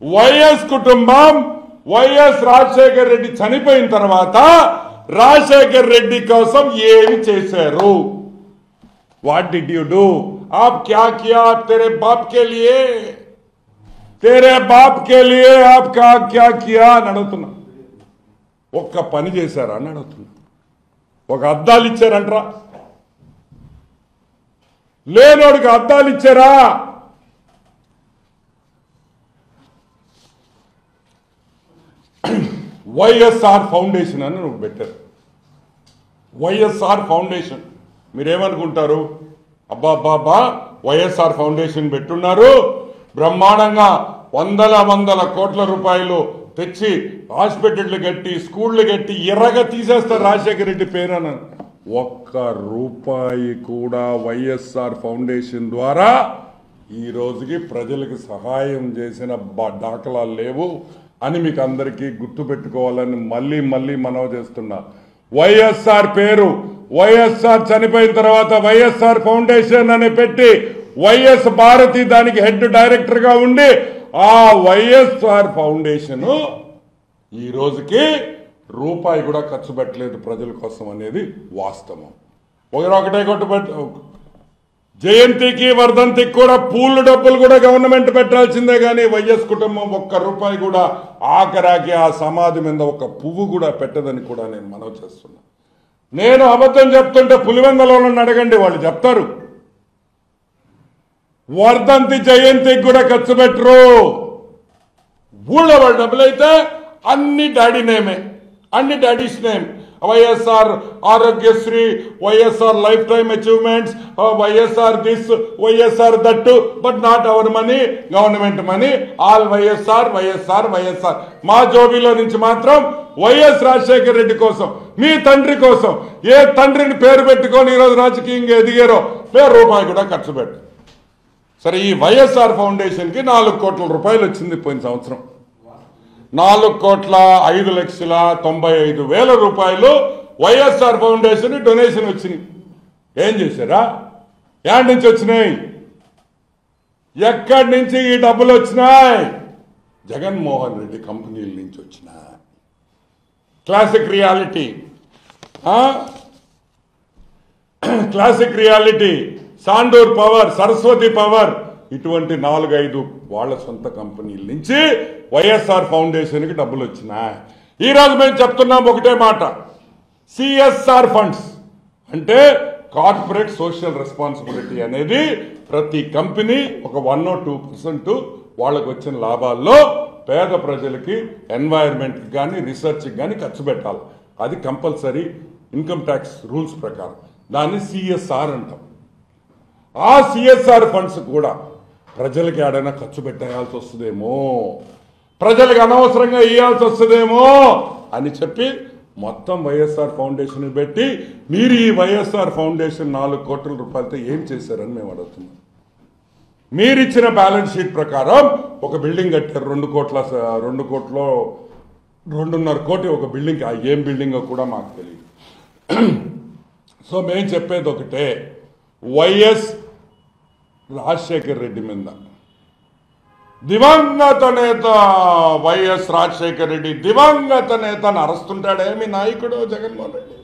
YS కుటుంబం YS Rajasekhar Reddy చనిపోయిన తర్వాత రాజశేఖర్ రెడ్డి కోసం ఏమి చేశారు? What did you do? आप क्या किया तेरे बाप के लिए? तेरे बाप के लिए आप क्या किया అని అడుగుతున్నా. ఒక్క పని చేశారా అని అడుగుతున్నా. ఒక అద్దాలు ఇచ్చారంటరా? లేనోడికి అద్దాలు ఇచ్చారా? వైఎస్ఆర్ ఫౌండేషన్ అని నువ్వు పెట్టారు. వైఎస్ఆర్ ఫౌండేషన్ మీరేమనుకుంటారు? అబ్బాబ్బాబ్బా వైఎస్ఆర్ ఫౌండేషన్ పెట్టున్నారు, బ్రహ్మాండంగా వందల కోట్ల రూపాయలు తెచ్చి హాస్పిటళ్లు కట్టి స్కూళ్లు కట్టి ఎర్రగా తీసేస్తారు రాజశేఖర రెడ్డి పేరున. ఒక్క రూపాయి కూడా వైఎస్ఆర్ ఫౌండేషన్ ద్వారా ఈ రోజుకి ప్రజలకు సహాయం చేసిన దాఖలాలు లేవు అని మీకు అందరికీ గుర్తు పెట్టుకోవాలని మళ్ళీ మనవి చేస్తున్నా. వైఎస్ఆర్ పేరు వైఎస్ఆర్ చనిపోయిన తర్వాత వైఎస్ఆర్ ఫౌండేషన్ అని పెట్టి వైఎస్ భారతి దానికి హెడ్ డైరెక్టర్ గా ఉండి ఆ వైఎస్ఆర్ ఫౌండేషన్ ఈ రోజుకి రూపాయి కూడా ఖర్చు పెట్టలేదు ప్రజల కోసం అనేది వాస్తవం. ఒకటే జయంతికి వర్ధంతికి కూడా పూలు డబ్బులు కూడా గవర్నమెంట్ పెట్టాల్సిందే కానీ వైఎస్ కుటుంబం ఒక్క రూపాయి కూడా ఆఖరాకి ఆ సమాధి మీద ఒక పువ్వు కూడా పెట్టదని కూడా నేను మనవి చేస్తున్నా. నేను అబద్ధం చెప్తుంటే పులివెందలో అడగండి, వాళ్ళు చెప్తారు. వర్ధంతి జయంతికి కూడా ఖర్చు పెట్టరు. ఊళ్ళో వాళ్ళ డబ్బులైతే అన్ని డాడీ నేమే, అన్ని daddy's name. YSR Aarogyasri, YSR lifetime achievements, YSR this, YSR that, but not our money, government money, all YSR YSR YSR. మా జోబీలో నుంచి మాత్రం వైఎస్ రాజశేఖర రెడ్డి కోసం, మీ తండ్రి కోసం, ఏ తండ్రిని పేరు పెట్టుకొని ఈరోజు రాజకీయంగా ఎదిగారో రూపాయి కూడా ఖర్చు పెట్టు. సరే, ఈ వైఎస్ఆర్ ఫౌండేషన్ కి 4 కోట్ల రూపాయలు వచ్చింది పోయిన సంవత్సరం. 4,95,95,000 రూపాయలు వైఎస్ఆర్ ఫౌండేషన్ డొనేషన్ వచ్చినాయి. ఏం చేశారా? ఎక్కడి నుంచి వచ్చినాయి? ఎక్కడి నుంచి ఈ డబ్బులు వచ్చినాయి? జగన్మోహన్ రెడ్డి కంపెనీల నుంచి వచ్చినాయి. Classic reality, classic reality, Sandur power, Saraswati power, ఇటువంటి 4-5 వాళ్ళ సొంత కంపెనీల నుంచి వైఎస్ఆర్ ఫౌండేషన్ కి డబ్బులు వచ్చినాయి. ఈ రోజు మేము చెప్తున్నాం ఒకటే మాట, సిఎస్ఆర్ ఫండ్స్ అంటే కార్పొరేట్ సోషల్ రెస్పాన్సిబిలిటీ అనేది ప్రతి కంపెనీ ఒక 1 or 2% వాళ్ళకు వచ్చిన లాభాల్లో పేద ప్రజలకి, ఎన్వైరన్మెంట్ కి కానీ రీసెర్చ్ కి కానీ ఖర్చు పెట్టాలి. అది కంపల్సరీ ఇన్కమ్ ట్యాక్స్ రూల్స్ ప్రకారం. దాన్ని సిఎస్ఆర్ అంటాం. ఆ సిఎస్ఆర్ ఫండ్స్ కూడా ప్రజలకి ఏడైనా ఖర్చు పెట్టేయాల్సి వస్తుందేమో, ప్రజలకు అనవసరంగా ఇవ్వాల్సి వస్తుందేమో అని చెప్పి మొత్తం వైఎస్ఆర్ ఫౌండేషన్ పెట్టి మీరు ఈ వైఎస్ఆర్ ఫౌండేషన్ 4 కోట్ల రూపాయలతో ఏం చేశారని మేము అడుగుతున్నాం. మీరిచ్చిన బ్యాలెన్స్ షీట్ ప్రకారం ఒక బిల్డింగ్ కట్టారు 2 కోట్లు 2.5 కోటి ఒక బిల్డింగ్. ఏం బిల్డింగ్ కూడా మాకు తెలియదు. సో మేము చెప్పేది ఒకటే, వైఎస్ రాజశేఖర్ రెడ్డి మీద దివంగత నేత వైఎస్ రాజశేఖర్ రెడ్డి దివంగత నేత అని అరుస్తుంటాడే మీ నాయకుడు జగన్మోహన్ రెడ్డి.